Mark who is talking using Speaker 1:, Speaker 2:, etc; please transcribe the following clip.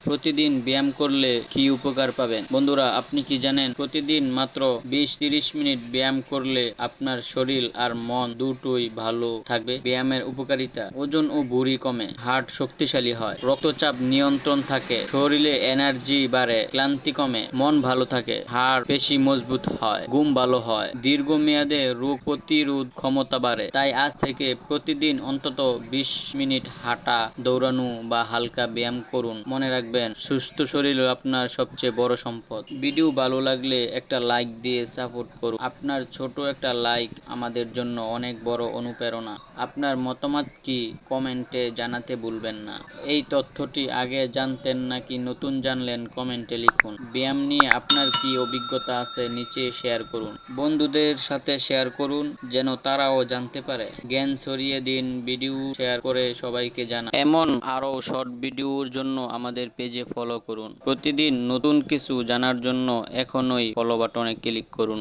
Speaker 1: প্রতিদিন ব্যায়াম করলে কি উপকার পাবেন? বন্ধুরা, আপনি কি জানেন প্রতিদিন মাত্র ২০-৩০ মিনিট ব্যায়াম করলে আপনার শরীর আর মন দুটোই ভালো থাকবে। ব্যায়ামের উপকারিতা: ওজন ও ভুঁড়ি কমে, হার্ট শক্তিশালী হয়, রক্তচাপ নিয়ন্ত্রণ থাকে, শরীরে এনার্জি বাড়ে, ক্লান্তি কমে, মন ভালো থাকে, হাড় পেশি মজবুত হয়, ঘুম ভালো হয়, দীর্ঘমেয়াদে রোগ প্রতিরোধ ক্ষমতা বাড়ে। তাই আজ থেকে প্রতিদিন অন্তত ২০ মিনিট হাঁটা, দৌড়ানো বা হালকা ব্যায়াম করুন। মনে রাখবেন, সুস্থ শরীর আপনার সবচেয়ে বড় সম্পদ। ভিডিও ভালো লাগলে একটা লাইক দিয়ে সাপোর্ট করুন। আপনার ছোট একটা লাইক আমাদের জন্য অনেক বড় অনুপ্রেরণা। আপনার মতামত কি কমেন্টে জানাতে ভুলবেন না। এই তথ্যটি আগে জানতেন নাকি নতুন জানলেন, কমেন্টে লিখুন। ব্যায়াম নিয়ে আপনার কি অভিজ্ঞতা আছে নিচে শেয়ার করুন। বন্ধুদের সাথে শেয়ার করুন যেন তারাও জানতে পারে। জ্ঞান ছড়িয়ে দিন, ভিডিও শেয়ার করে সবাইকে জানান। এমন আরও শর্ট ভিডিওর জন্য আমাদের পেজে ফলো করুন। প্রতিদিন নতুন কিছু জানার জন্য এখনই ফলো বাটনে ক্লিক করুন।